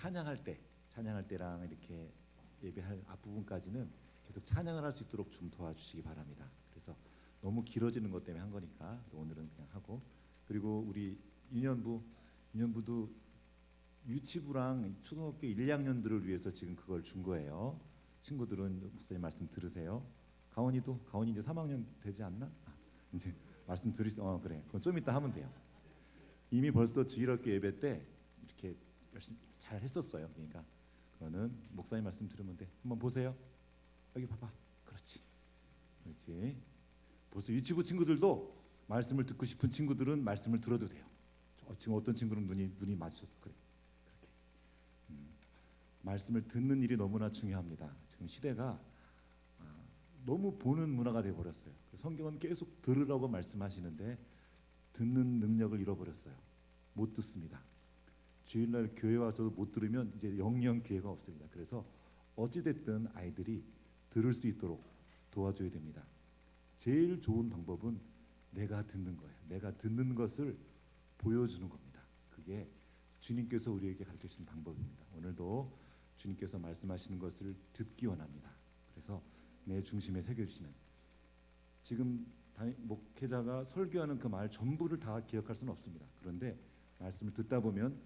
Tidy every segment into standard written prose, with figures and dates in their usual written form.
찬양할 때랑 이렇게 예배할 앞부분까지는 계속 찬양을 할 수 있도록 좀 도와주시기 바랍니다. 그래서 너무 길어지는 것 때문에 한 거니까 오늘은 그냥 하고, 그리고 우리 유년부도 유치부랑 초등학교 1, 2학년들을 위해서 지금 그걸 준 거예요. 친구들은 목사님 말씀 들으세요. 가온이 이제 3학년 되지 않나? 이제 말씀 그래. 그건 좀 이따 하면 돼요. 이미 벌써 주일학교 예배 때 이렇게 열심히 잘 했었어요. 그러니까 그거는 목사님 말씀 들으면 돼. 한번 보세요. 여기 봐봐. 그렇지. 벌써 유치부 친구들도 말씀을 듣고 싶은 친구들은 말씀을 들어도 돼요. 지금 어떤 친구는 눈이 마주쳤어. 그래. 그렇게. 말씀을 듣는 일이 너무나 중요합니다. 지금 시대가 너무 보는 문화가 돼 버렸어요. 성경은 계속 들으라고 말씀하시는데 듣는 능력을 잃어버렸어요. 못 듣습니다. 주일날 교회 와서도 못 들으면 이제 영영 기회가 없습니다. 그래서 어찌됐든 아이들이 들을 수 있도록 도와줘야 됩니다. 제일 좋은 방법은 내가 듣는 거예요. 내가 듣는 것을 보여주는 겁니다. 그게 주님께서 우리에게 가르쳐 주신 방법입니다. 오늘도 주님께서 말씀하시는 것을 듣기 원합니다. 그래서 내 중심에 새겨주시는, 지금 목회자가 설교하는 그 말 전부를 다 기억할 수는 없습니다. 그런데 말씀을 듣다 보면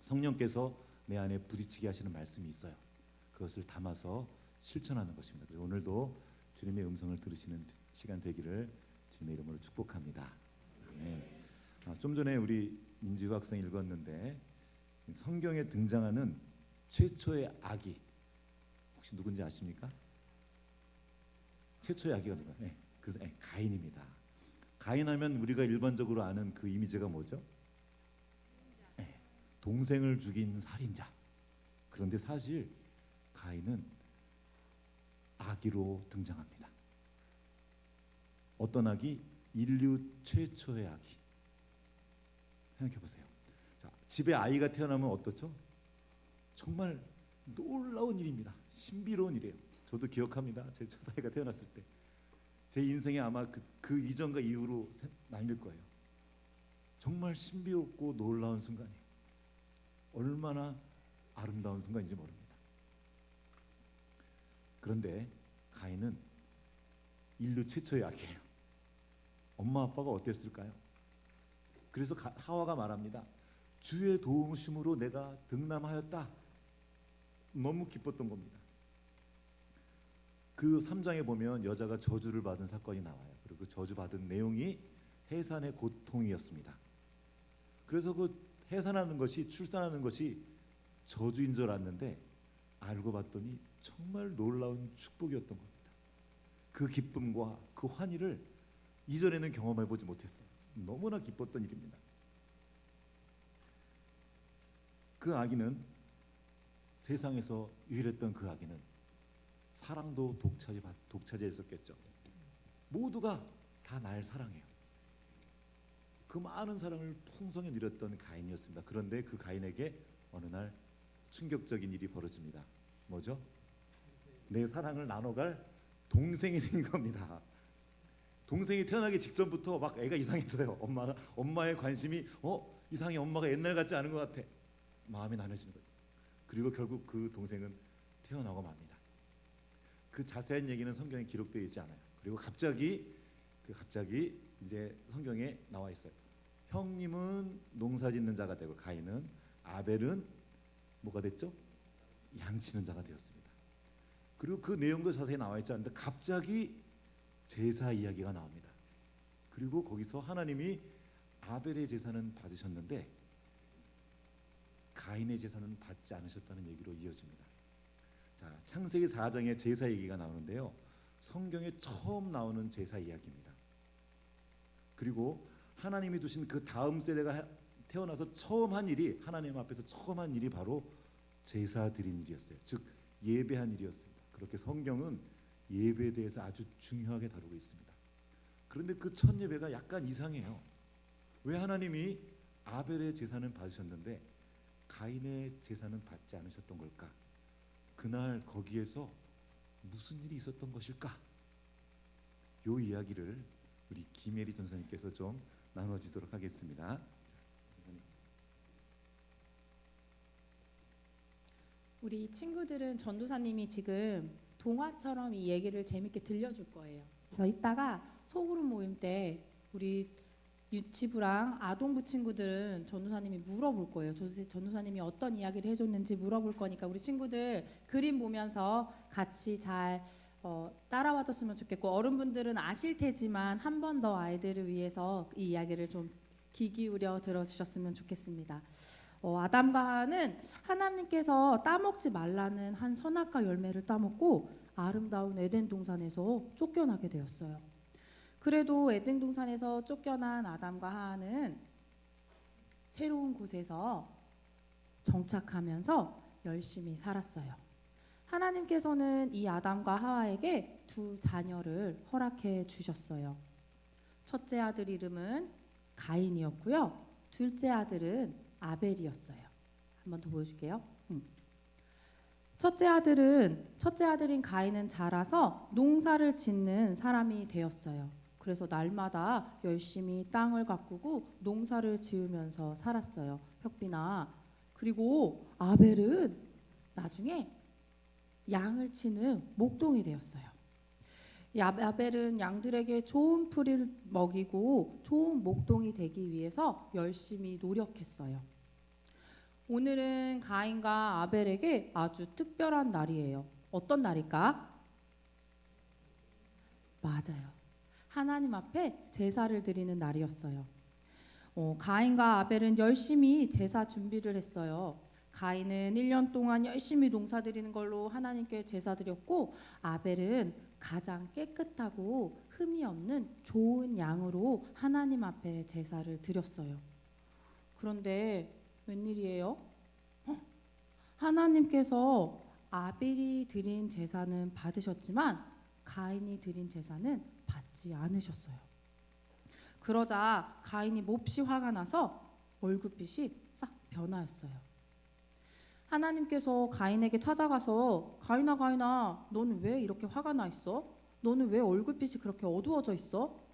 성령께서 내 안에 부딪히게 하시는 말씀이 있어요. 그것을 담아서 실천하는 것입니다. 그래서 오늘도 주님의 음성을 들으시는 시간 되기를 주님의 이름으로 축복합니다. 아멘. 좀 전에 우리 민지우 학생이 읽었는데 성경에 등장하는 최초의 아기 혹시 누군지 아십니까? 최초의 아기가 누가? 가인입니다. 가인하면 우리가 일반적으로 아는 그 이미지가 뭐죠? 동생을 죽인 살인자. 그런데 사실 가인은 아기로 등장합니다. 어떤 아기? 인류 최초의 아기. 생각해 보세요. 자, 집에 아이가 태어나면 어떻죠? 정말 놀라운 일입니다. 신비로운 일이에요. 저도 기억합니다. 제 첫 아이가 태어났을 때 제 인생에 아마 그 이전과 이후로 나뉠 거예요. 정말 신비롭고 놀라운 순간이에요. 얼마나 아름다운 순간인지 모릅니다. 그런데 가인은 인류 최초의 아기예요. 엄마 아빠가 어땠을까요? 그래서 하와가 말합니다. 주의 도우심으로 내가 등남하였다. 너무 기뻤던 겁니다. 그 3장에 보면 여자가 저주를 받은 사건이 나와요. 그리고 그 저주받은 내용이 해산의 고통이었습니다. 그래서 그 해산하는 것이, 출산하는 것이 저주인 줄 알았는데 알고 봤더니 정말 놀라운 축복이었던 겁니다. 그 기쁨과 그 환희를 이전에는 경험해보지 못했어요. 너무나 기뻤던 일입니다. 그 아기는, 세상에서 유일했던 그 아기는 사랑도 독차지했었겠죠. 모두가 다 날 사랑해요. 그 많은 사랑을 풍성히 누렸던 가인이었습니다. 그런데 그 가인에게 어느 날 충격적인 일이 벌어집니다. 뭐죠? 내 사랑을 나눠갈 동생이 생긴 겁니다. 동생이 태어나기 직전부터 막 애가 이상해져요. 엄마의 관심이 이상해. 엄마가 옛날 같지 않은 것 같아. 마음이 나눠지는 거예요. 그리고 결국 그 동생은 태어나고 맙니다. 그 자세한 얘기는 성경에 기록되어 있지 않아요. 그리고 갑자기 이제 성경에 나와 있어요. 형님은 농사짓는 자가 되고 가인은, 아벨은 뭐가 됐죠? 양치는 자가 되었습니다. 그리고 그 내용도 자세히 나와 있지 않는데 갑자기 제사 이야기가 나옵니다. 그리고 거기서 하나님이 아벨의 제사는 받으셨는데 가인의 제사는 받지 않으셨다는 얘기로 이어집니다. 자, 창세기 4장에 제사 얘기가 나오는데요. 성경에 처음 나오는 제사 이야기입니다. 그리고 하나님이 두신 그 다음 세대가 태어나서 처음 한 일이, 하나님 앞에서 처음 한 일이 바로 제사 드린 일이었어요. 즉 예배한 일이었습니다. 그렇게 성경은 예배에 대해서 아주 중요하게 다루고 있습니다. 그런데 그 첫 예배가 약간 이상해요. 왜 하나님이 아벨의 제사는 받으셨는데 가인의 제사는 받지 않으셨던 걸까? 그날 거기에서 무슨 일이 있었던 것일까? 요 이야기를 우리 김예리 전사님께서 좀 나눠주도록 하겠습니다. 우리 친구들은 전도사님이 지금 동화처럼 이 얘기를 재밌게 들려줄 거예요. 그래서 이따가 소그룹 모임 때 우리 유치부랑 아동부 친구들은 전도사님이 물어볼 거예요. 전도사님이 어떤 이야기를 해줬는지 물어볼 거니까 우리 친구들 그림 보면서 같이 잘 따라와줬으면 좋겠고, 어른분들은 아실 테지만 한 번 더 아이들을 위해서 이 이야기를 좀 귀 기울여 들어주셨으면 좋겠습니다. 아담과 하와는 하나님께서 따먹지 말라는 한 선악과 열매를 따먹고 아름다운 에덴 동산에서 쫓겨나게 되었어요. 그래도 에덴 동산에서 쫓겨난 아담과 하와는 새로운 곳에서 정착하면서 열심히 살았어요. 하나님께서는 이 아담과 하와에게 두 자녀를 허락해 주셨어요. 첫째 아들 이름은 가인이었고요. 둘째 아들은 아벨이었어요. 한 번 더 보여줄게요. 첫째 아들인 가인은 자라서 농사를 짓는 사람이 되었어요. 그래서 날마다 열심히 땅을 가꾸고 농사를 지으면서 살았어요. 혁빈아. 그리고 아벨은 나중에 양을 치는 목동이 되었어요. 이 아벨은 양들에게 좋은 풀을 먹이고 좋은 목동이 되기 위해서 열심히 노력했어요. 오늘은 가인과 아벨에게 아주 특별한 날이에요. 어떤 날일까? 맞아요. 하나님 앞에 제사를 드리는 날이었어요. 가인과 아벨은 열심히 제사 준비를 했어요. 가인은 1년 동안 열심히 농사 드리는 걸로 하나님께 제사 드렸고, 아벨은 가장 깨끗하고 흠이 없는 좋은 양으로 하나님 앞에 제사를 드렸어요. 그런데 웬일이에요? 하나님께서 아벨이 드린 제사는 받으셨지만 가인이 드린 제사는 받지 않으셨어요. 그러자 가인이 몹시 화가 나서 얼굴빛이 싹 변하였어요. 하나님께서 가인에게 찾아가서 가인아 너는 왜 이렇게 화가 나 있어? 너는 왜 얼굴빛이 그렇게 어두워져 있어?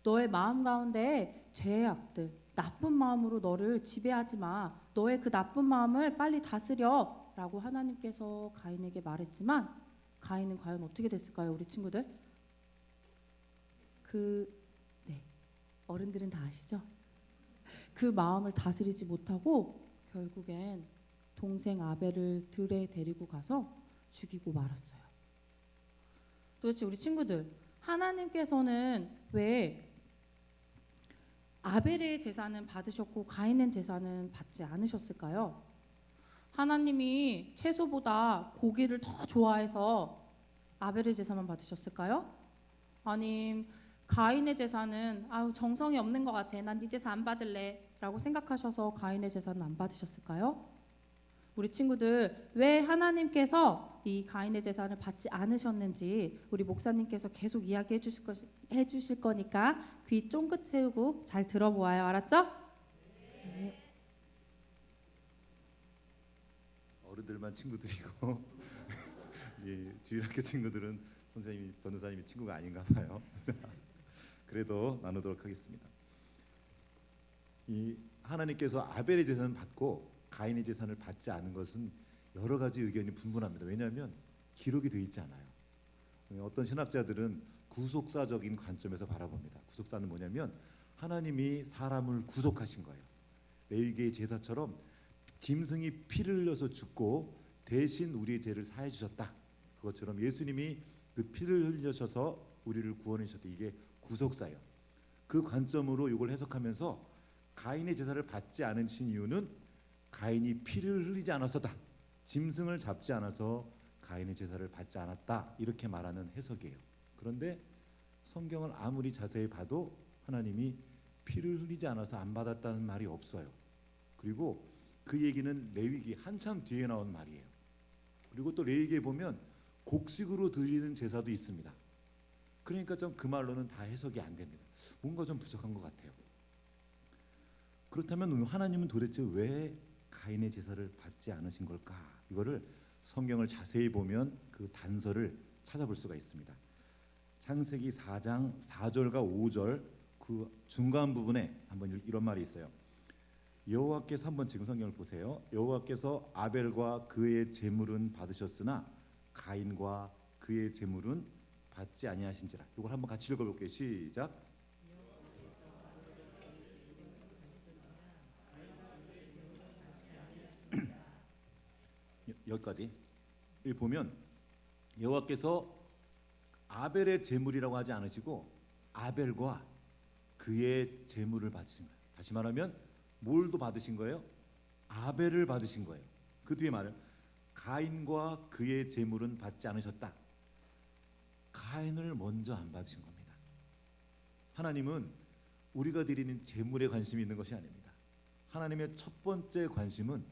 너의 마음 가운데 죄의 악들, 나쁜 마음으로 너를 지배하지 마. 너의 그 나쁜 마음을 빨리 다스려 라고 하나님께서 가인에게 말했지만 가인은 과연 어떻게 됐을까요? 우리 친구들? 네, 어른들은 다 아시죠? 그 마음을 다스리지 못하고 결국엔 동생 아벨을 들에 데리고 가서 죽이고 말았어요. 도대체 우리 친구들, 하나님께서는 왜 아벨의 제사는 받으셨고 가인의 제사는 받지 않으셨을까요? 하나님이 채소보다 고기를 더 좋아해서 아벨의 제사만 받으셨을까요? 아님 가인의 제사는 정성이 없는 것 같아, 난 네 제사 안 받을래 라고 생각하셔서 가인의 제사는 안 받으셨을까요? 우리 친구들, 왜 하나님께서 이 가인의 제사를 받지 않으셨는지 우리 목사님께서 계속 이야기해 주실 거니까 귀 쫑긋 세우고 잘 들어보아요. 알았죠? 네. 어른들만 친구들이고 이 주일학교 친구들은 선생님이 전도사님이 친구가 아닌가 봐요. 그래도 나누도록 하겠습니다. 이 하나님께서 아벨의 제사는 받고 가인의 제사를 받지 않은 것은 여러 가지 의견이 분분합니다. 왜냐하면 기록이 되어 있지 않아요. 어떤 신학자들은 구속사적인 관점에서 바라봅니다. 구속사는 뭐냐면 하나님이 사람을 구속하신 거예요. 레위기의 제사처럼 짐승이 피를 흘려서 죽고 대신 우리의 죄를 사해 주셨다. 그것처럼 예수님이 그 피를 흘리셔서 우리를 구원해 주셨다. 이게 구속사예요. 그 관점으로 이걸 해석하면서 가인의 제사를 받지 않으신 이유는 가인이 피를 흘리지 않아서다. 짐승을 잡지 않아서 가인의 제사를 받지 않았다. 이렇게 말하는 해석이에요. 그런데 성경을 아무리 자세히 봐도 하나님이 피를 흘리지 않아서 안 받았다는 말이 없어요. 그리고 그 얘기는 레위기 한참 뒤에 나온 말이에요. 그리고 또 레위기에 보면 곡식으로 드리는 제사도 있습니다. 그러니까 좀 그 말로는 다 해석이 안 됩니다. 뭔가 좀 부족한 것 같아요. 그렇다면 하나님은 도대체 왜 가인의 제사를 받지 않으신 걸까? 이거를 성경을 자세히 보면 그 단서를 찾아볼 수가 있습니다. 창세기 4장 4절과 5절 그 중간 부분에 한번 이런 말이 있어요. 여호와께서 한번 지금 성경을 보세요. 여호와께서 아벨과 그의 제물은 받으셨으나 가인과 그의 제물은 받지 아니하신지라. 이걸 한번 같이 읽어볼게요. 시작. 여기까지. 여기 보면 여호와께서 아벨의 제물이라고 하지 않으시고 아벨과 그의 제물을 받으신 거예요. 다시 말하면 뭘도 받으신 거예요? 아벨을 받으신 거예요. 그 뒤에 말은 가인과 그의 제물은 받지 않으셨다. 가인을 먼저 안 받으신 겁니다. 하나님은 우리가 드리는 제물에 관심이 있는 것이 아닙니다. 하나님의 첫 번째 관심은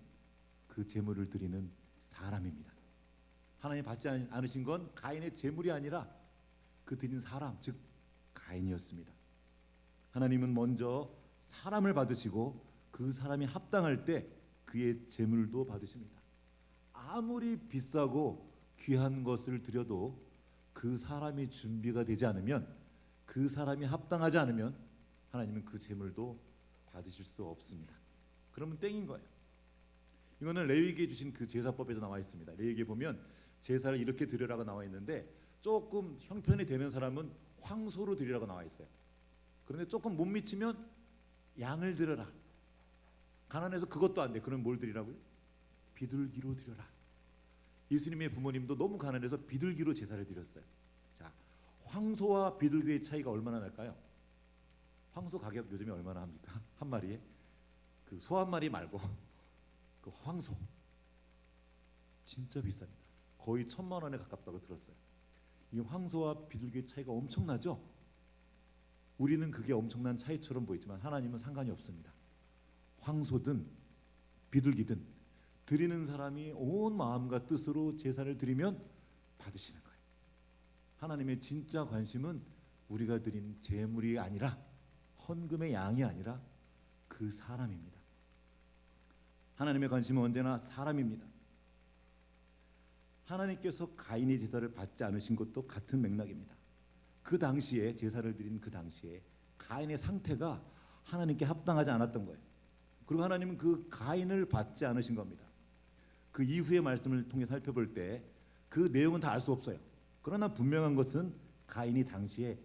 그 제물을 드리는 사람입니다. 하나님 받지 않으신 건 가인의 제물이 아니라 그 드린 사람, 즉 가인이었습니다. 하나님은 먼저 사람을 받으시고 그 사람이 합당할 때 그의 제물도 받으십니다. 아무리 비싸고 귀한 것을 드려도 그 사람이 준비가 되지 않으면, 그 사람이 합당하지 않으면 하나님은 그 제물도 받으실 수 없습니다. 그러면 땡인 거예요. 이거는 레위기에 주신 그 제사법에도 나와 있습니다. 레위기에 보면 제사를 이렇게 드려라고 나와 있는데 조금 형편이 되는 사람은 황소로 드리라고 나와 있어요. 그런데 조금 못 미치면 양을 드려라. 가난해서 그것도 안 돼. 그럼 뭘 드리라고요? 비둘기로 드려라. 예수님의 부모님도 너무 가난해서 비둘기로 제사를 드렸어요. 자, 황소와 비둘기의 차이가 얼마나 날까요? 황소 가격 요즘에 얼마나 합니까? 한 마리에? 그 소 한 마리 말고 그 황소 진짜 비쌉니다. 거의 1,000만 원에 가깝다고 들었어요. 이 황소와 비둘기의 차이가 엄청나죠? 우리는 그게 엄청난 차이처럼 보이지만 하나님은 상관이 없습니다. 황소든 비둘기든 드리는 사람이 온 마음과 뜻으로 제사를 드리면 받으시는 거예요. 하나님의 진짜 관심은 우리가 드린 제물이 아니라, 헌금의 양이 아니라 그 사람입니다. 하나님의 관심은 언제나 사람입니다. 하나님께서 가인의 제사를 받지 않으신 것도 같은 맥락입니다. 그 당시에 제사를 드린 그 당시에 가인의 상태가 하나님께 합당하지 않았던 거예요. 그리고 하나님은 그 가인을 받지 않으신 겁니다. 그 이후의 말씀을 통해 살펴볼 때 그 내용은 다 알 수 없어요. 그러나 분명한 것은 가인이 당시에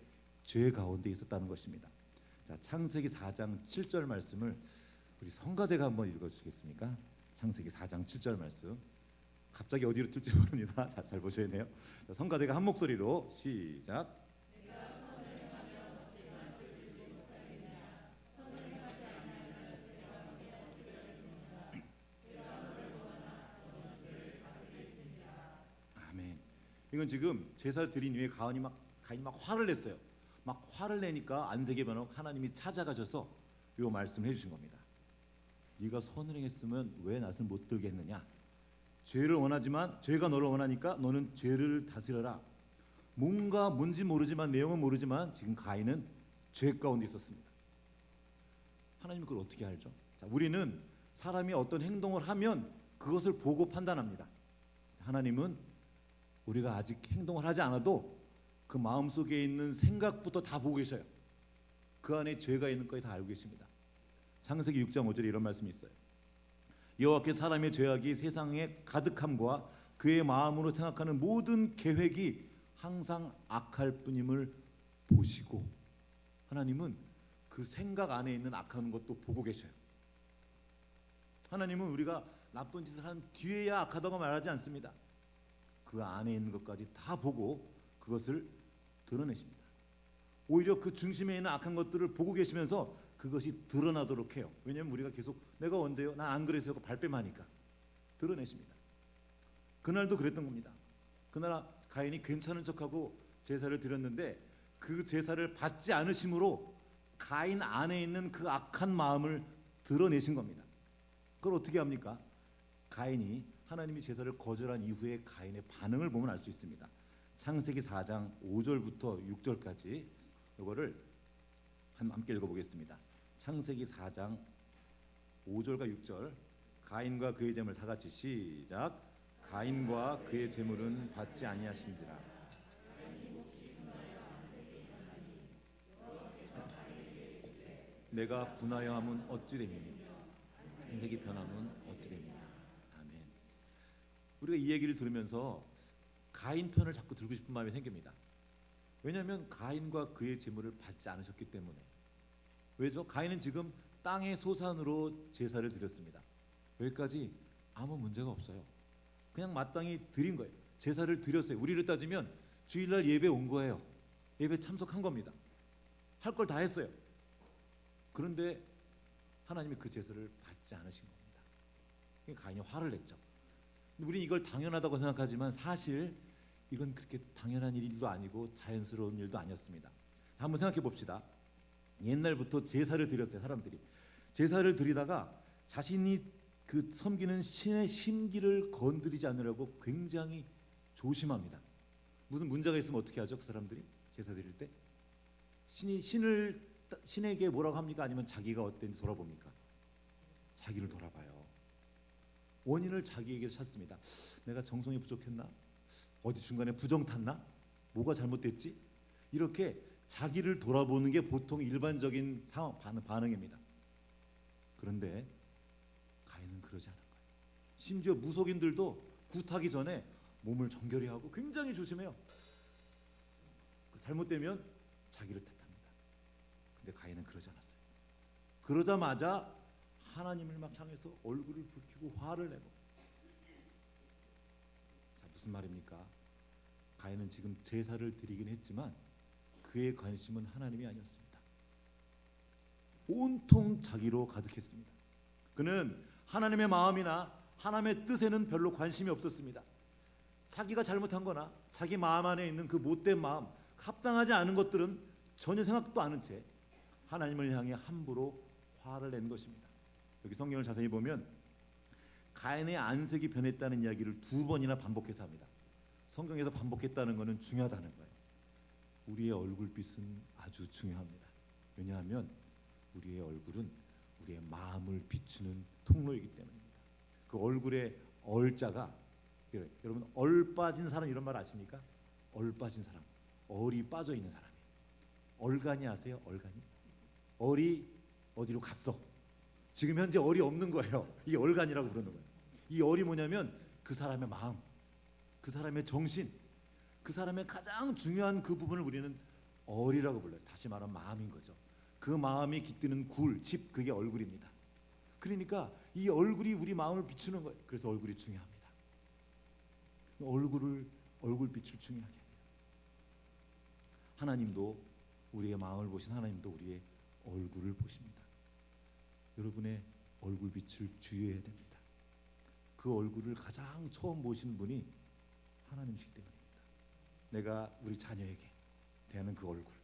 죄 가운데 있었다는 것입니다. 자, 창세기 4장 7절 말씀을 우리 성가대가 한번 읽어주시겠습니까? 창세기 4장 7절 말씀. 갑자기 어디로 튈지 모릅니다. 자, 잘 보셔야 돼요. 자, 성가대가 한 목소리로 시작. 아멘. 이건 지금 제사를 드린 후에 가인이 막 화를 냈어요. 막 화를 내니까 안색이 변하고 하나님이 찾아가셔서 이 말씀을 해주신 겁니다. 네가 선을 행했으면 왜 낯을 못 들게 했느냐? 죄를 원하지만 죄가 너를 원하니까 너는 죄를 다스려라. 뭔지 모르지만, 내용은 모르지만 지금 가인은 죄 가운데 있었습니다. 하나님은 그걸 어떻게 알죠? 자, 우리는 사람이 어떤 행동을 하면 그것을 보고 판단합니다. 하나님은 우리가 아직 행동을 하지 않아도 그 마음속에 있는 생각부터 다 보고 계셔요. 그 안에 죄가 있는 거에 다 알고 계십니다. 창세기 6장 5절에 이런 말씀이 있어요. 여호와께서 사람의 죄악이 세상에 가득함과 그의 마음으로 생각하는 모든 계획이 항상 악할 뿐임을 보시고, 하나님은 그 생각 안에 있는 악한 것도 보고 계셔요. 하나님은 우리가 나쁜 짓을 한 뒤에야 악하다고 말하지 않습니다. 그 안에 있는 것까지 다 보고 그것을 드러내십니다. 오히려 그 중심에 있는 악한 것들을 보고 계시면서 그것이 드러나도록 해요. 왜냐하면 우리가 계속 내가 언제요? 난 안 그랬어요. 발뺌하니까 드러내십니다. 그날도 그랬던 겁니다. 그날 가인이 괜찮은 척하고 제사를 드렸는데 그 제사를 받지 않으심으로 가인 안에 있는 그 악한 마음을 드러내신 겁니다. 그걸 어떻게 합니까? 가인이 하나님이 제사를 거절한 이후에 가인의 반응을 보면 알 수 있습니다. 창세기 4장 5절부터 6절까지 이거를 함께 읽어보겠습니다. 창세기 4장 5절과 6절. 가인과 그의 제물 다 같이 시작. 가인과 그의 제물은 받지 아니하신지라. 내가 분하여 함은 어찌 됨이니 안색이 변함은 어찌 됨이냐. 아멘. 우리가 이 얘기를 들으면서 가인 편을 자꾸 들고 싶은 마음이 생깁니다. 왜냐하면 가인과 그의 재물을 받지 않으셨기 때문에. 왜죠? 가인은 지금 땅의 소산으로 제사를 드렸습니다. 여기까지 아무 문제가 없어요. 그냥 마땅히 드린 거예요. 제사를 드렸어요. 우리를 따지면 주일날 예배 온 거예요. 예배 참석한 겁니다. 할 걸 다 했어요. 그런데 하나님이 그 제사를 받지 않으신 겁니다. 그러니까 가인이 화를 냈죠. 우리는 이걸 당연하다고 생각하지만 사실 이건 그렇게 당연한 일도 아니고 자연스러운 일도 아니었습니다. 한번 생각해 봅시다. 옛날부터 제사를 드렸어요. 사람들이 제사를 드리다가 자신이 그 섬기는 신의 심기를 건드리지 않으려고 굉장히 조심합니다. 무슨 문제가 있으면 어떻게 하죠? 그 사람들이 제사 드릴 때 신에게 뭐라고 합니까? 아니면 자기가 어땠는지 돌아봅니까? 자기를 돌아봐요. 원인을 자기에게 찾습니다. 내가 정성이 부족했나? 어디 중간에 부정 탔나? 뭐가 잘못됐지? 이렇게 자기를 돌아보는 게 보통 일반적인 상황 반응입니다. 그런데 가인은 그러지 않은 거예요. 심지어 무속인들도 굿하기 전에 몸을 정결히 하고 굉장히 조심해요. 잘못되면 자기를 탓합니다. 근데 가인은 그러지 않았어요. 그러자마자 하나님을 막 향해서 얼굴을 붉히고 화를 내고. 자, 무슨 말입니까? 가인은 지금 제사를 드리긴 했지만 그의 관심은 하나님이 아니었습니다. 온통 자기로 가득했습니다. 그는 하나님의 마음이나 하나님의 뜻에는 별로 관심이 없었습니다. 자기가 잘못한 거나 자기 마음 안에 있는 그 못된 마음, 합당하지 않은 것들은 전혀 생각도 않은 채 하나님을 향해 함부로 화를 낸 것입니다. 여기 성경을 자세히 보면 가인의 안색이 변했다는 이야기를 2번이나 반복해서 합니다. 성경에서 반복했다는 것은 중요하다는 거예요. 우리의 얼굴빛은 아주 중요합니다. 왜냐하면 우리의 얼굴은 우리의 마음을 비추는 통로이기 때문입니다. 그 얼굴의 얼자가, 여러분 얼 빠진 사람 이런 말 아십니까? 얼 빠진 사람, 얼이 빠져 있는 사람이에요. 얼간이 아세요? 얼간이? 얼이 어디로 갔어? 지금 현재 얼이 없는 거예요. 이게 얼간이라고 부르는 거예요. 이 얼이 뭐냐면 그 사람의 마음, 그 사람의 정신, 그 사람의 가장 중요한 그 부분을 우리는 얼이라고 불러요. 다시 말하면 마음인 거죠. 그 마음이 깃드는 굴, 집, 그게 얼굴입니다. 그러니까 이 얼굴이 우리 마음을 비추는 거예요. 그래서 얼굴이 중요합니다. 얼굴빛을 중요하게 해야 돼요. 하나님도 우리의 마음을 보신 하나님도 우리의 얼굴을 보십니다. 여러분의 얼굴빛을 주의해야 됩니다. 그 얼굴을 가장 처음 보신 분이 하나님이시기 때문입니다. 내가 우리 자녀에게 대하는 그 얼굴,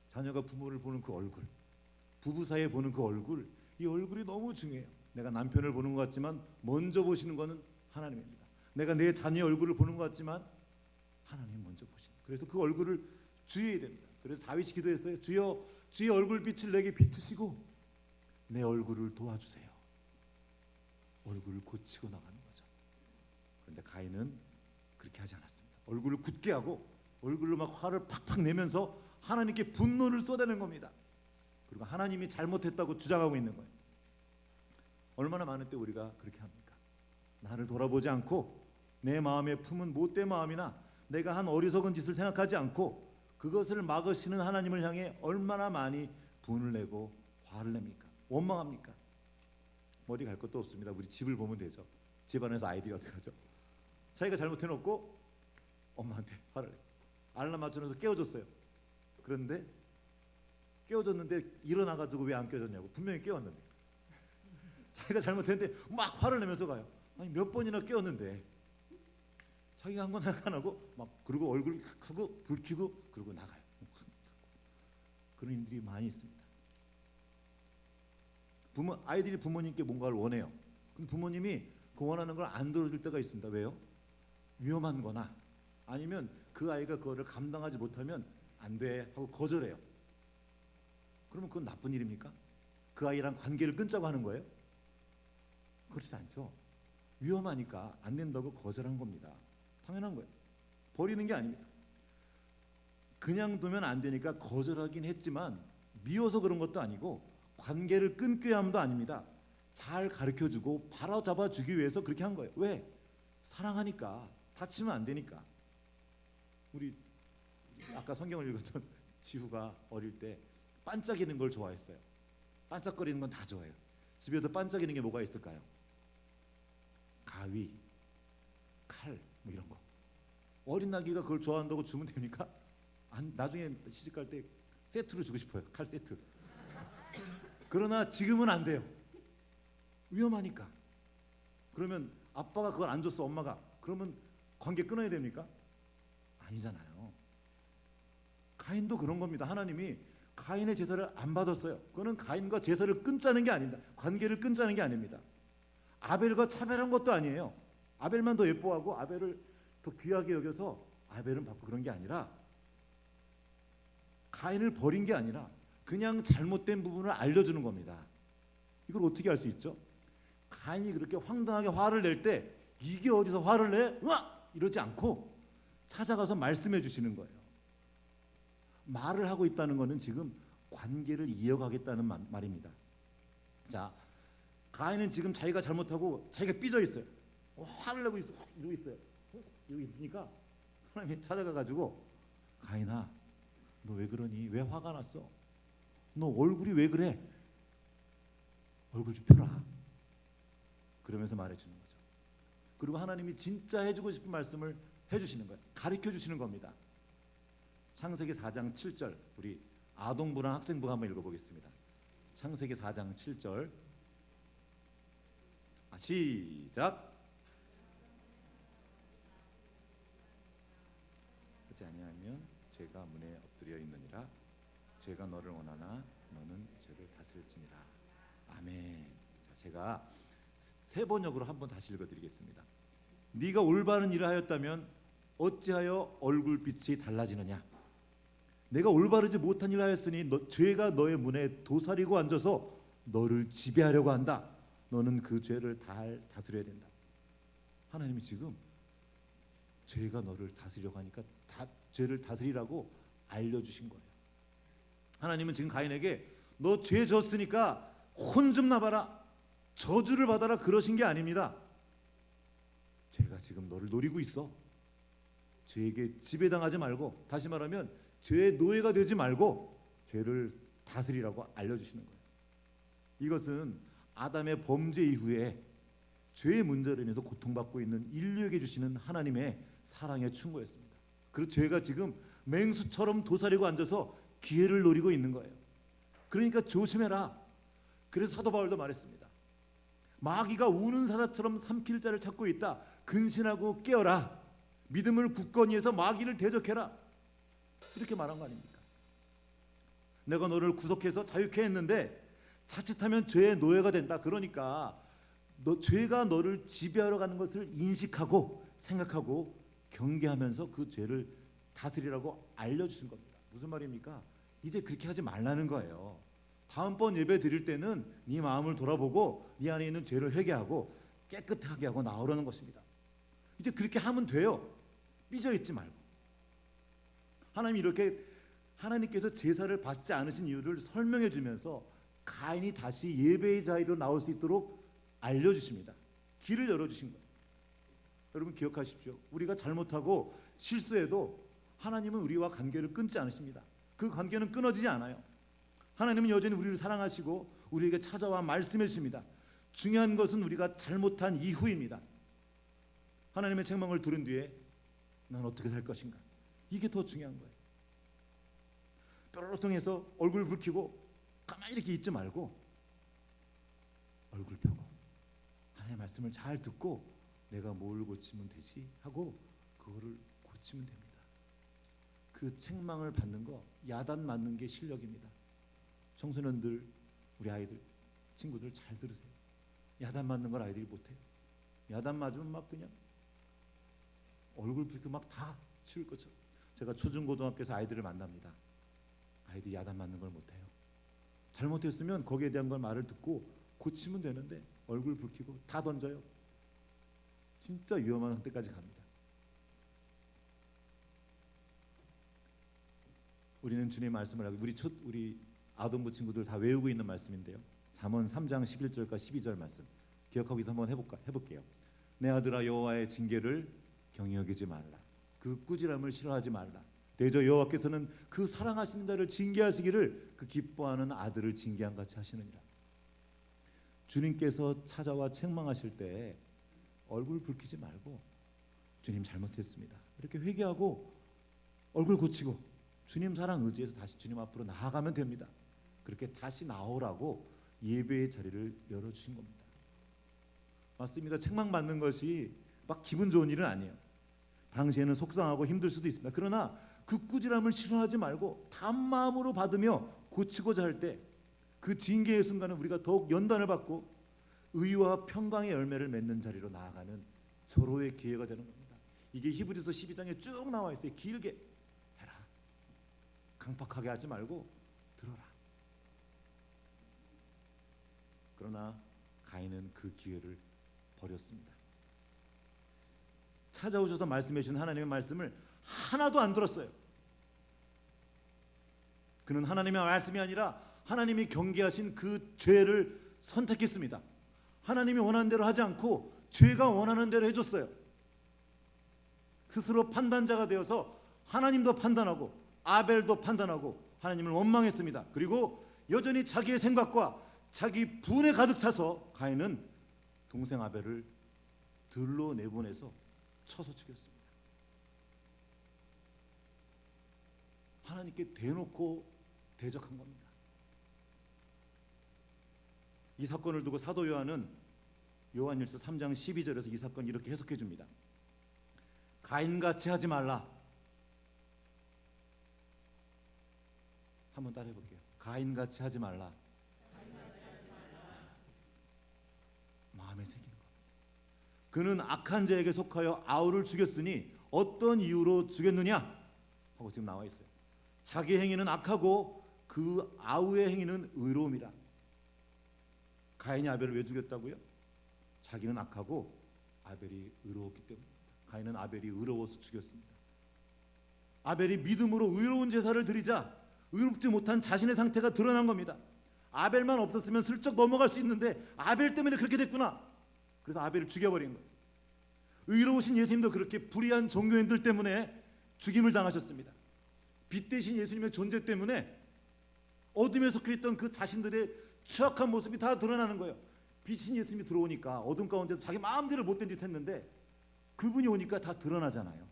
자녀가 부모를 보는 그 얼굴, 부부 사이에 보는 그 얼굴, 이 얼굴이 너무 중요해요. 내가 남편을 보는 것 같지만 먼저 보시는 것은 하나님입니다. 내가 내 자녀의 얼굴을 보는 것 같지만 하나님 먼저 보시는. 그래서 그 얼굴을 주의해야 됩니다. 그래서 다윗이 기도했어요. 주여, 주의 얼굴빛을 내게 비추시고 내 얼굴을 도와주세요. 얼굴을 고치고 나가는 거죠. 그런데 가인은 그렇게 하지 않았습니다. 얼굴을 굳게 하고 얼굴로 막 화를 팍팍 내면서 하나님께 분노를 쏟아낸 겁니다. 그리고 하나님이 잘못했다고 주장하고 있는 거예요. 얼마나 많은 때 우리가 그렇게 합니까? 나를 돌아보지 않고 내 마음에 품은 못된 마음이나 내가 한 어리석은 짓을 생각하지 않고 그것을 막으시는 하나님을 향해 얼마나 많이 분을 내고 화를 냅니까? 원망합니까? 머리 갈 것도 없습니다. 우리 집을 보면 되죠. 집안에서 아이들이 어떻게 하죠? 자기가 잘못해놓고 엄마한테 화를 내요. 알람 맞춰놔서 깨워줬어요. 그런데 깨워줬는데 일어나가지고 왜 안 깨워줬냐고. 분명히 깨웠는데 자기가 잘못했는데 막 화를 내면서 가요. 아니 몇 번이나 깨웠는데 자기가 한 건 안 하고 막 그리고 얼굴 하고 불 켜고 그러고 나가요. 그런 일들이 많이 있습니다. 아이들이 부모님께 뭔가를 원해요. 그럼 부모님이 그 원하는 걸 안 들어줄 때가 있습니다. 왜요? 위험한 거나 아니면 그 아이가 그거를 감당하지 못하면 안 돼 하고 거절해요. 그러면 그건 나쁜 일입니까? 그 아이랑 관계를 끊자고 하는 거예요? 그렇지 않죠. 위험하니까 안 된다고 거절한 겁니다. 당연한 거예요. 버리는 게 아닙니다. 그냥 두면 안 되니까 거절하긴 했지만 미워서 그런 것도 아니고 관계를 끊겨야 함도 아닙니다. 잘 가르쳐주고 바로잡아주기 위해서 그렇게 한 거예요. 왜? 사랑하니까. 다치면 안 되니까. 우리 아까 성경을 읽었던 지후가 어릴 때 반짝이는 걸 좋아했어요. 반짝거리는 건 다 좋아해요. 집에서 반짝이는 게 뭐가 있을까요? 가위, 칼, 뭐 이런 거. 어린 나귀가 그걸 좋아한다고 주면 됩니까? 나중에 시집갈 때 세트로 주고 싶어요. 칼 세트. 그러나 지금은 안 돼요. 위험하니까. 그러면 아빠가 그걸 안 줬어, 엄마가. 그러면 관계 끊어야 됩니까? 아니잖아요. 가인도 그런 겁니다. 하나님이 가인의 제사를 안 받았어요. 그거는 가인과 제사를 끊자는 게 아닙니다. 관계를 끊자는 게 아닙니다. 아벨과 차별한 것도 아니에요. 아벨만 더 예뻐하고 아벨을 더 귀하게 여겨서 아벨은 받고 그런 게 아니라, 가인을 버린 게 아니라 그냥 잘못된 부분을 알려주는 겁니다. 이걸 어떻게 알 수 있죠? 가인이 그렇게 황당하게 화를 낼 때 이게 어디서 화를 내? 으악! 이러지 않고 찾아가서 말씀해 주시는 거예요. 말을 하고 있다는 것은 지금 관계를 이어가겠다는 말입니다. 자, 가인은 지금 자기가 잘못하고 자기가 삐져 있어요. 화를 내고 이러고 있어요. 여기 있으니까 하나님이 찾아가가지고, 가인아, 너 왜 그러니? 왜 화가 났어? 너 얼굴이 왜 그래? 얼굴 좀 펴라. 그러면서 말해주는 거죠. 그리고 하나님이 진짜 해주고 싶은 말씀을 해주시는 거예요. 가르쳐 주시는 겁니다. 창세기 4장 7절, 우리 아동부랑 학생부가 한번 읽어보겠습니다. 창세기 4장 7절. 시작. 하지 아니하면 죄가 문에 엎드려 있느니라. 죄가 너를 원하나 너는 죄를 다스릴지니라. 아멘. 자, 제가 세 번역으로 한번 다시 읽어드리겠습니다. 네가 올바른 일을 하였다면 어찌하여 얼굴빛이 달라지느냐? 내가 올바르지 못한 일을 하였으니 죄가 너의 문에 도사리고 앉아서 너를 지배하려고 한다. 너는 그 죄를 다스려야 된다. 하나님이 지금 죄가 너를 다스리려고 하니까 죄를 다스리라고 알려주신 거예요. 하나님은 지금 가인에게 너 죄 졌으니까 혼 좀 나봐라, 저주를 받아라, 그러신 게 아닙니다. 죄가 지금 너를 노리고 있어. 죄에게 지배당하지 말고, 다시 말하면 죄의 노예가 되지 말고 죄를 다스리라고 알려주시는 거예요. 이것은 아담의 범죄 이후에 죄의 문제로 인해서 고통받고 있는 인류에게 주시는 하나님의 사랑의 충고였습니다. 그리고 죄가 지금 맹수처럼 도사리고 앉아서 기회를 노리고 있는 거예요. 그러니까 조심해라. 그래서 사도 바울도 말했습니다. 마귀가 우는 사자처럼 삼킬 자를 찾고 있다. 근신하고 깨어라. 믿음을 굳건히 해서 마귀를 대적해라. 이렇게 말한 거 아닙니까? 내가 너를 구속해서 자유케 했는데 자칫하면 죄의 노예가 된다. 그러니까 죄가 너를 지배하러 가는 것을 인식하고 생각하고 경계하면서 그 죄를 다스리라고 알려주신 겁니다. 무슨 말입니까? 이제 그렇게 하지 말라는 거예요. 다음번 예배 드릴 때는 네 마음을 돌아보고 네 안에 있는 죄를 회개하고 깨끗하게 하고 나오라는 것입니다. 이제 그렇게 하면 돼요. 삐져 있지 말고. 하나님이 이렇게 하나님께서 제사를 받지 않으신 이유를 설명해 주면서 가인이 다시 예배의 자리로 나올 수 있도록 알려주십니다. 길을 열어주신 거예요. 여러분 기억하십시오. 우리가 잘못하고 실수해도 하나님은 우리와 관계를 끊지 않으십니다. 그 관계는 끊어지지 않아요. 하나님은 여전히 우리를 사랑하시고 우리에게 찾아와 말씀해 주십니다. 중요한 것은 우리가 잘못한 이후입니다. 하나님의 책망을 들은 뒤에 난 어떻게 살 것인가? 이게 더 중요한 거예요. 뾰로통해서 얼굴 붉히고 가만히 이렇게 있지 말고 얼굴 펴고 하나님의 말씀을 잘 듣고 내가 뭘 고치면 되지 하고 그거를 고치면 됩니다. 그 책망을 받는 거, 야단 맞는 게 실력입니다. 청소년들, 우리 아이들, 친구들 잘 들으세요. 야단 맞는 걸 아이들이 못해요. 야단 맞으면 막 그냥 얼굴 붉고 막 다 치울 것처럼. 제가 초중고등학교에서 아이들을 만납니다. 아이들이 야단 맞는 걸 못해요. 잘못했으면 거기에 대한 걸 말을 듣고 고치면 되는데 얼굴 붉히고 다 던져요. 진짜 위험한 상태까지 갑니다. 우리는 주님의 말씀을 하고 우리 아동부 친구들 다 외우고 있는 말씀인데요. 잠언 3장 11절과 12절 말씀 기억하고 있어 한번 해볼게요. 내 아들아 여호와의 징계를 경히 여기지 말라. 그 꾸지람을 싫어하지 말라. 대저 여호와께서는 그 사랑하시는 자를 징계하시기를 그 기뻐하는 아들을 징계한 같이 하시느니라. 주님께서 찾아와 책망하실 때 얼굴 붉히지 말고 주님 잘못했습니다 이렇게 회개하고 얼굴 고치고 주님 사랑 의지해서 다시 주님 앞으로 나아가면 됩니다. 그렇게 다시 나오라고 예배의 자리를 열어주신 겁니다. 맞습니다. 책망받는 것이 막 기분 좋은 일은 아니에요. 당시에는 속상하고 힘들 수도 있습니다. 그러나 그 꾸지람을 싫어하지 말고 단마음으로 받으며 고치고자 할 때 그 징계의 순간은 우리가 더욱 연단을 받고 의와 평강의 열매를 맺는 자리로 나아가는 절호의 기회가 되는 겁니다. 이게 히브리서 12장에 쭉 나와 있어요. 길게 해라. 강팍하게 하지 말고 들어라. 그러나 가인은 그 기회를 버렸습니다. 찾아오셔서 말씀해 주신 하나님의 말씀을 하나도 안 들었어요. 그는 하나님의 말씀이 아니라 하나님이 경계하신 그 죄를 선택했습니다. 하나님이 원하는 대로 하지 않고 죄가 원하는 대로 해줬어요. 스스로 판단자가 되어서 하나님도 판단하고 아벨도 판단하고 하나님을 원망했습니다. 그리고 여전히 자기의 생각과 자기 분에 가득 차서 가인은 동생 아벨을 들로 내보내서 쳐서 죽였습니다. 하나님께 대놓고 대적한 겁니다. 이 사건을 두고 사도 요한은 요한일서 3장 12절에서 이 사건을 이렇게 해석해 줍니다. 가인같이 하지 말라. 한번 따라해 볼게요. 가인같이 하지 말라. 마음에 새기는 겁니다. 그는 악한 자에게 속하여 아우를 죽였으니 어떤 이유로 죽였느냐 하고 지금 나와 있어요. 자기 행위는 악하고 그 아우의 행위는 의로움이라. 가인이 아벨을 왜 죽였다고요? 자기는 악하고 아벨이 의로웠기 때문입니다. 가인은 아벨이 의로워서 죽였습니다. 아벨이 믿음으로 의로운 제사를 드리자 의롭지 못한 자신의 상태가 드러난 겁니다. 아벨만 없었으면 슬쩍 넘어갈 수 있는데 아벨 때문에 그렇게 됐구나. 그래서 아벨을 죽여버린 거예요. 의로우신 예수님도 그렇게 불의한 종교인들 때문에 죽임을 당하셨습니다. 빛 대신 예수님의 존재 때문에 어둠에 속해 있던 그 자신들의 추악한 모습이 다 드러나는 거예요. 빛인 예수님이 들어오니까 어둠 가운데서 자기 마음대로 못된 짓 했는데 그분이 오니까 다 드러나잖아요.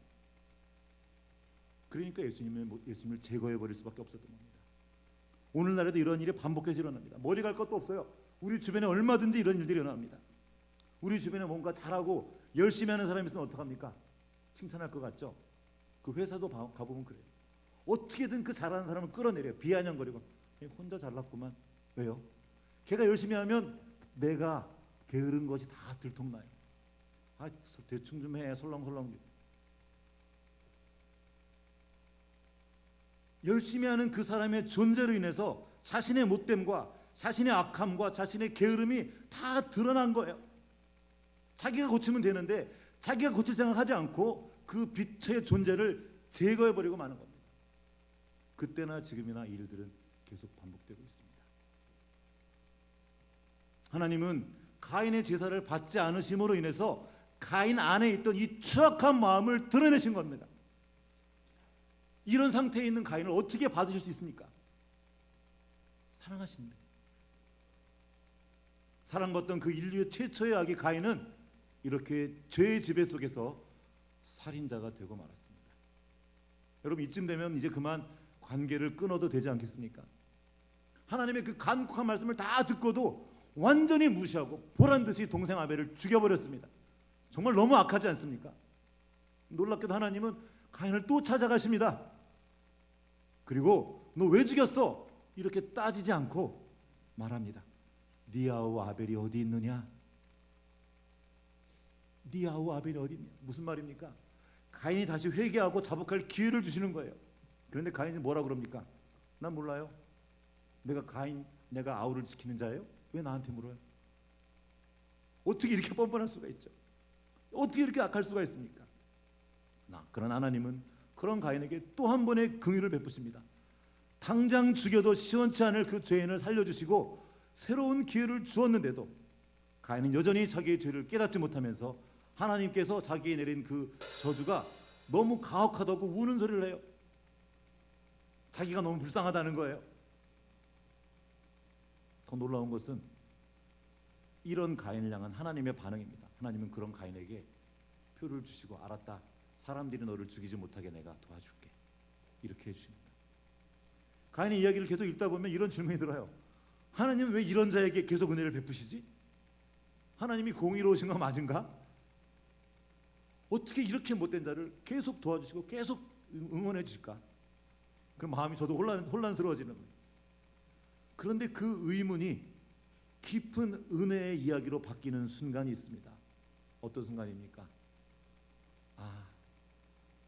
그러니까 예수님을 제거해버릴 수밖에 없었던 겁니다. 오늘날에도 이런 일이 반복해서 일어납니다. 머리 갈 것도 없어요. 우리 주변에 얼마든지 이런 일들이 일어납니다. 우리 주변에 뭔가 잘하고 열심히 하는 사람이 있으면 어떡합니까? 칭찬할 것 같죠? 그 회사도 가보면 그래요. 어떻게든 그 잘하는 사람을 끌어내려요. 비아냥거리고 혼자 잘났구만. 왜요? 걔가 열심히 하면 내가 게으른 것이 다 들통나요. 아, 대충 좀 해. 설렁설렁. 열심히 하는 그 사람의 존재로 인해서 자신의 못됨과 자신의 악함과 자신의 게으름이 다 드러난 거예요. 자기가 고치면 되는데 자기가 고칠 생각하지 않고 그 빛의 존재를 제거해버리고 마는 겁니다. 그때나 지금이나 이 일들은 계속 반복되고 있습니다. 하나님은 가인의 제사를 받지 않으심으로 인해서 가인 안에 있던 이 추악한 마음을 드러내신 겁니다. 이런 상태에 있는 가인을 어떻게 받으실 수 있습니까? 사랑하신데. 사랑받던 그 인류의 최초의 아기 가인은 이렇게 죄의 지배 속에서 살인자가 되고 말았습니다. 여러분 이쯤 되면 이제 그만 관계를 끊어도 되지 않겠습니까? 하나님의 그 간곡한 말씀을 다 듣고도 완전히 무시하고 보란듯이 동생 아벨을 죽여버렸습니다. 정말 너무 악하지 않습니까? 놀랍게도 하나님은 가인을 또 찾아가십니다. 그리고 너 왜 죽였어? 이렇게 따지지 않고 말합니다. 네 아우 아벨이 어디 있느냐? 네 아우 아벨이 어디 있냐? 무슨 말입니까? 가인이 다시 회개하고 자복할 기회를 주시는 거예요. 그런데 가인이 뭐라 그럽니까? 난 몰라요. 내가 아우를 지키는 자예요? 왜 나한테 물어요? 어떻게 이렇게 뻔뻔할 수가 있죠? 어떻게 이렇게 악할 수가 있습니까? 그런 하나님은 그런 가인에게 또 한 번의 긍휼을 베푸십니다. 당장 죽여도 시원치 않을 그 죄인을 살려주시고 새로운 기회를 주었는데도 가인은 여전히 자기의 죄를 깨닫지 못하면서 하나님께서 자기에 내린 그 저주가 너무 가혹하다고 우는 소리를 해요. 자기가 너무 불쌍하다는 거예요. 더 놀라운 것은 이런 가인을 향한 하나님의 반응입니다. 하나님은 그런 가인에게 표를 주시고, 알았다, 사람들이 너를 죽이지 못하게 내가 도와줄게, 이렇게 해주십니다. 가인의 이야기를 계속 읽다 보면 이런 질문이 들어요. 하나님은 왜 이런 자에게 계속 은혜를 베푸시지? 하나님이 공의로우신 거 맞은가? 어떻게 이렇게 못된 자를 계속 도와주시고 계속 응원해 주실까? 그 마음이 저도 혼란스러워지는 거예요. 그런데 그 의문이 깊은 은혜의 이야기로 바뀌는 순간이 있습니다. 어떤 순간입니까? 아,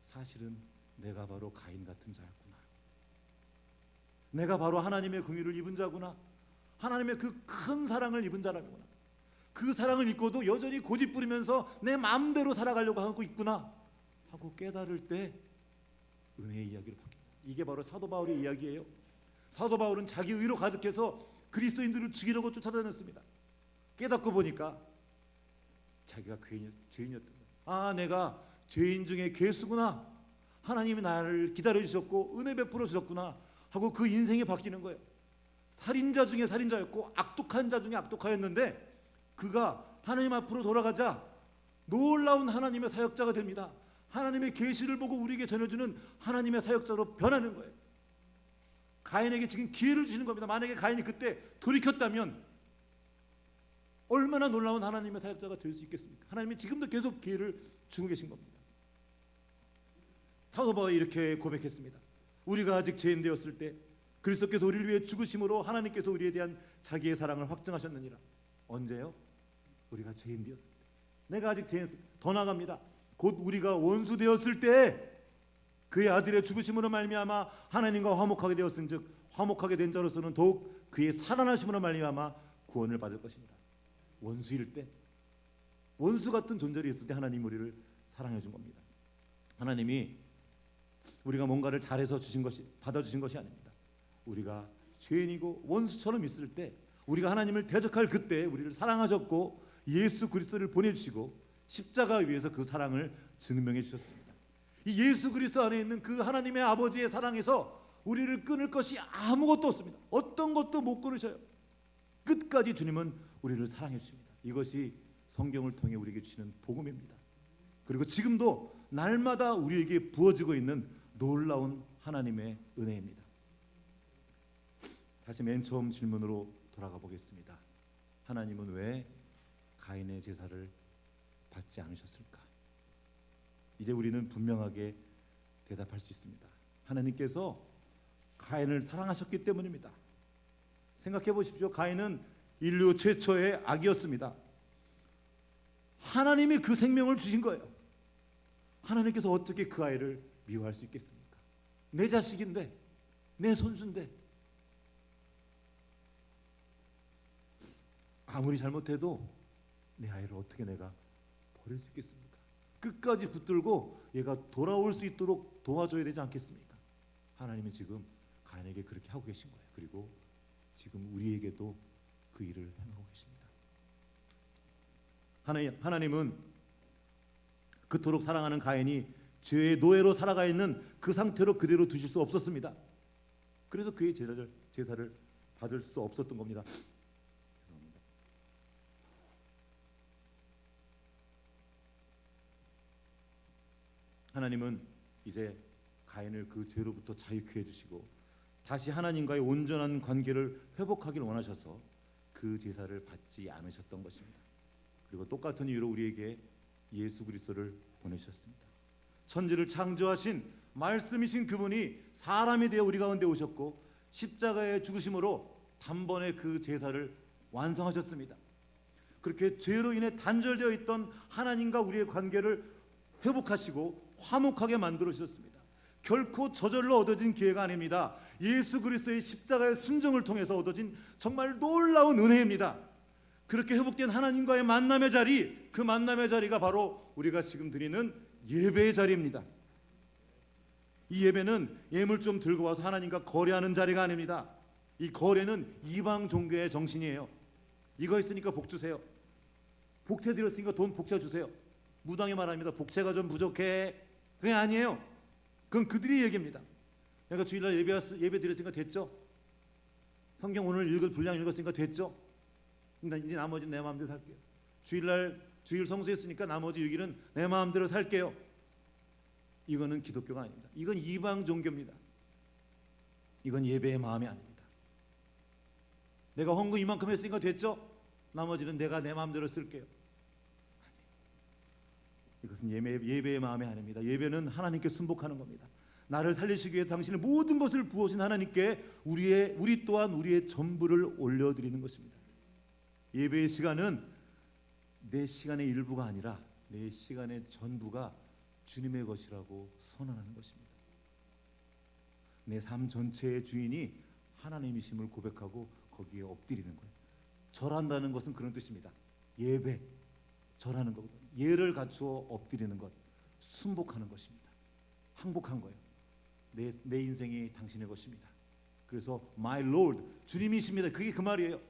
사실은 내가 바로 가인 같은 자였구나. 내가 바로 하나님의 긍휼을 입은 자구나. 하나님의 그 큰 사랑을 입은 자라구나. 그 사랑을 입고도 여전히 고집 부리면서 내 마음대로 살아가려고 하고 있구나 하고 깨달을 때 은혜의 이야기로 바뀝니다. 이게 바로 사도 바울의 이야기예요. 사도 바울은 자기 의로 가득해서 그리스도인들을 죽이려고 쫓아다녔습니다. 깨닫고 보니까 자기가 죄인이었던 거예요. 아, 내가 죄인 중에 괴수구나. 하나님이 나를 기다려주셨고 은혜 베풀어 주셨구나 하고 그 인생이 바뀌는 거예요. 살인자 중에 살인자였고 악독한 자 중에 악독하였는데 그가 하나님 앞으로 돌아가자 놀라운 하나님의 사역자가 됩니다. 하나님의 계시를 보고 우리에게 전해주는 하나님의 사역자로 변하는 거예요. 가인에게 지금 기회를 주시는 겁니다. 만약에 가인이 그때 돌이켰다면 얼마나 놀라운 하나님의 사역자가 될 수 있겠습니까? 하나님이 지금도 계속 기회를 주고 계신 겁니다. 사도 바울이 이렇게 고백했습니다. 우리가 아직 죄인 되었을 때 그리스도께서 우리를 위해 죽으심으로 하나님께서 우리에 대한 자기의 사랑을 확증하셨느니라. 언제요? 우리가 죄인 되었을 때. 내가 아직 죄인, 더 나아갑니다. 곧 우리가 원수 되었을 때 그의 아들의 죽으심으로 말미암아 하나님과 화목하게 되었은즉 화목하게 된 자로서는 더욱 그의 살아나심으로 말미암아 구원을 받을 것입니다. 원수일 때, 원수 같은 존재로 있을 때 하나님 우리를 사랑해 준 겁니다. 하나님이 우리가 뭔가를 잘해서 주신 것이, 받아주신 것이 아닙니다. 우리가 죄인이고 원수처럼 있을 때, 우리가 하나님을 대적할 그때 우리를 사랑하셨고 예수 그리스도를 보내주시고 십자가 위에서 그 사랑을 증명해 주셨습니다. 이 예수 그리스도 안에 있는 그 하나님의 아버지의 사랑에서 우리를 끊을 것이 아무것도 없습니다. 어떤 것도 못 끊으셔요. 끝까지 주님은 우리를 사랑해 주십니다. 이것이 성경을 통해 우리에게 주시는 복음입니다. 그리고 지금도 날마다 우리에게 부어지고 있는 놀라운 하나님의 은혜입니다. 다시 맨 처음 질문으로 돌아가 보겠습니다. 하나님은 왜 가인의 제사를 받지 않으셨을까? 이제 우리는 분명하게 대답할 수 있습니다. 하나님께서 가인을 사랑하셨기 때문입니다. 생각해 보십시오. 가인은 인류 최초의 악이었습니다. 하나님이 그 생명을 주신 거예요. 하나님께서 어떻게 그 아이를 미워할 수 있겠습니까? 내 자식인데, 내 손주인데. 아무리 잘못해도 내 아이를 어떻게 내가 버릴 수 있겠습니까? 끝까지 붙들고 얘가 돌아올 수 있도록 도와줘야 되지 않겠습니까? 하나님이 지금 가인에게 그렇게 하고 계신 거예요. 그리고 지금 우리에게도 그 일을 행하고 계십니다. 하나님은 그토록 사랑하는 가인이 죄의 노예로 살아가 있는 그 상태로 그대로 두실 수 없었습니다. 그래서 그의 제사를 받을 수 없었던 겁니다. 죄송합니다. 하나님은 이제 가인을 그 죄로부터 자유케 해주시고 다시 하나님과의 온전한 관계를 회복하기를 원하셔서 그 제사를 받지 않으셨던 것입니다. 그리고 똑같은 이유로 우리에게 예수 그리스도를 보내셨습니다. 천지를 창조하신 말씀이신 그분이 사람이 되어 우리 가운데 오셨고 십자가의 죽으심으로 단번에 그 제사를 완성하셨습니다. 그렇게 죄로 인해 단절되어 있던 하나님과 우리의 관계를 회복하시고 화목하게 만들어 주셨습니다. 결코 저절로 얻어진 기회가 아닙니다. 예수 그리스도의 십자가의 순종을 통해서 얻어진 정말 놀라운 은혜입니다. 그렇게 회복된 하나님과의 만남의 자리, 그 만남의 자리가 바로 우리가 지금 드리는 예배의 자리입니다. 이 예배는 예물 좀 들고 와서 하나님과 거래하는 자리가 아닙니다. 이 거래는 이방 종교의 정신이에요. 이거 있으니까 복 주세요. 복채 드렸으니까 돈 복채 주세요. 무당이 말합니다. 복채가 좀 부족해. 그게 아니에요. 그건 그들의 얘기입니다. 내가 주일날 예배 드렸으니까 됐죠. 성경 오늘 읽을 분량 읽었으니까 됐죠. 이제 나머지는 내 마음대로 살게요. 주일 성수했으니까 나머지 6일은 내 마음대로 살게요. 이거는 기독교가 아닙니다. 이건 이방 종교입니다. 이건 예배의 마음이 아닙니다. 내가 헌금 이만큼 했으니까 됐죠. 나머지는 내가 내 마음대로 쓸게요. 이것은 예배의 마음이 아닙니다. 예배는 하나님께 순복하는 겁니다. 나를 살리시기 위해 당신의 모든 것을 부어신 하나님께 우리 또한 우리의 전부를 올려드리는 것입니다. 예배의 시간은 내 시간의 일부가 아니라 내 시간의 전부가 주님의 것이라고 선언하는 것입니다. 내 삶 전체의 주인이 하나님이심을 고백하고 거기에 엎드리는 거예요. 절한다는 것은 그런 뜻입니다. 예배, 절하는 거거든요. 예를 갖추어 엎드리는 것, 순복하는 것입니다. 항복한 거예요. 내 인생이 당신의 것입니다. 그래서 My Lord, 주님이십니다. 그게 그 말이에요.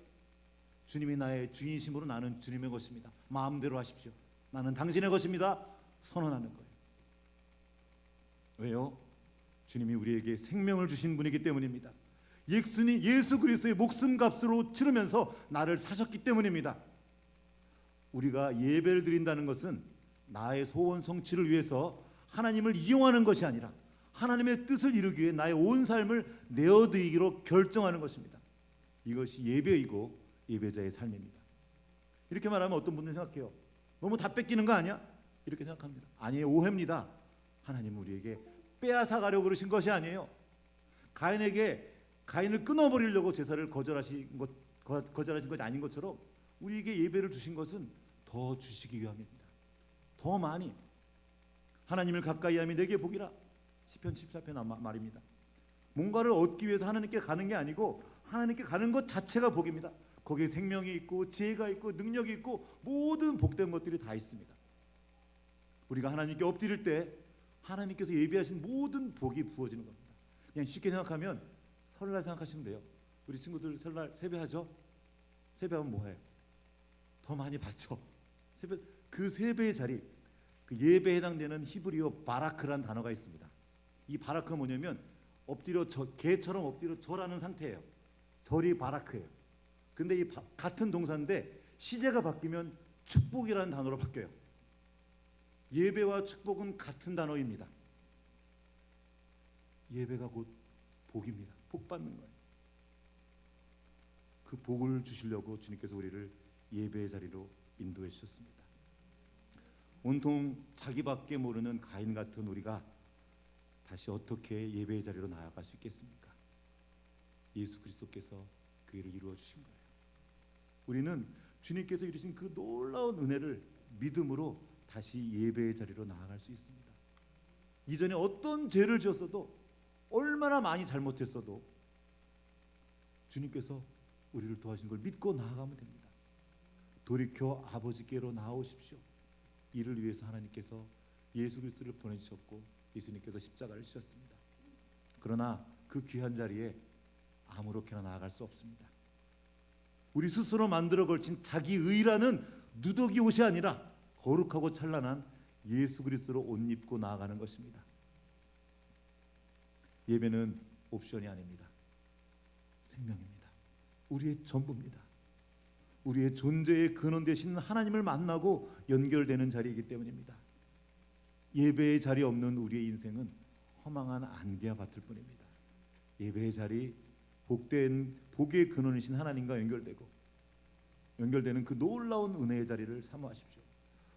주님이 나의 주인이심으로 나는 주님의 것입니다. 마음대로 하십시오. 나는 당신의 것입니다. 선언하는 거예요. 왜요? 주님이 우리에게 생명을 주신 분이기 때문입니다. 예수 그리스도의 목숨값으로 치르면서 나를 사셨기 때문입니다. 우리가 예배를 드린다는 것은 나의 소원 성취를 위해서 하나님을 이용하는 것이 아니라 하나님의 뜻을 이루기 위해 나의 온 삶을 내어드리기로 결정하는 것입니다. 이것이 예배이고 예배자의 삶입니다. 이렇게 말하면 어떤 분들은 생각해요. 너무 다 뺏기는 거 아니야? 이렇게 생각합니다. 아니에요. 오해입니다. 하나님은 우리에게 빼앗아 가려고 그러신 것이 아니에요. 가인을 끊어버리려고 제사를 거절하신 것이 아닌 것처럼 우리에게 예배를 주신 것은 더 주시기 위함입니다. 더 많이. 하나님을 가까이 함이 내게 복이라. 시편 14편 말입니다. 뭔가를 얻기 위해서 하나님께 가는 게 아니고 하나님께 가는 것 자체가 복입니다. 거기에 생명이 있고 지혜가 있고 능력이 있고 모든 복된 것들이 다 있습니다. 우리가 하나님께 엎드릴 때 하나님께서 예비하신 모든 복이 부어지는 겁니다. 그냥 쉽게 생각하면 설날 생각하시면 돼요. 우리 친구들 설날 세배하죠? 세배하면 뭐해요? 더 많이 받죠. 그 세배의 자리, 그 예배에 해당되는 히브리어 바라크라는 단어가 있습니다. 이 바라크가 뭐냐면 개처럼 엎드려 절하는 상태예요. 절이 바라크예요. 근데 이 같은 동사인데 시제가 바뀌면 축복이라는 단어로 바뀌어요. 예배와 축복은 같은 단어입니다. 예배가 곧 복입니다. 복 받는 거예요. 그 복을 주시려고 주님께서 우리를 예배의 자리로 인도해 주셨습니다. 온통 자기밖에 모르는 가인 같은 우리가 다시 어떻게 예배의 자리로 나아갈 수 있겠습니까? 예수 그리스도께서 그 일을 이루어 주신 거예요. 우리는 주님께서 이루신 그 놀라운 은혜를 믿음으로 다시 예배의 자리로 나아갈 수 있습니다. 이전에 어떤 죄를 지었어도 얼마나 많이 잘못했어도 주님께서 우리를 도와주신 걸 믿고 나아가면 됩니다. 돌이켜 아버지께로 나아오십시오. 이를 위해서 하나님께서 예수 그리스도를 보내주셨고 예수님께서 십자가를 지셨습니다. 그러나 그 귀한 자리에 아무렇게나 나아갈 수 없습니다. 우리 스스로 만들어 걸친 자기 의라는 누더기 옷이 아니라 거룩하고 찬란한 예수 그리스도로 옷 입고 나아가는 것입니다. 예배는 옵션이 아닙니다. 생명입니다. 우리의 전부입니다. 우리의 존재의 근원 되신 하나님을 만나고 연결되는 자리이기 때문입니다. 예배의 자리 없는 우리의 인생은 허망한 안개와 같을 뿐입니다. 예배의 자리, 복의 근원이신 하나님과 연결되는 그 놀라운 은혜의 자리를 사모하십시오.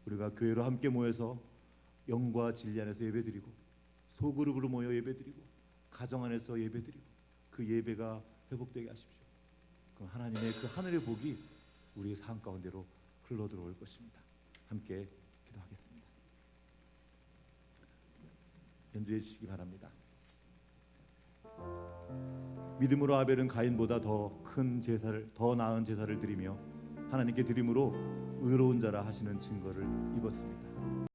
우리가 교회로 함께 모여서 영과 진리 안에서 예배드리고 소그룹으로 모여 예배드리고 가정 안에서 예배드리고 그 예배가 회복되게 하십시오. 그럼 하나님의 그 하늘의 복이 우리의 삶 가운데로 흘러들어올 것입니다. 함께 기도하겠습니다. 연주해 주시기 바랍니다. 믿음으로 아벨은 가인보다 더 나은 제사를 드리며 하나님께 드림으로 의로운 자라 하시는 증거를 입었습니다.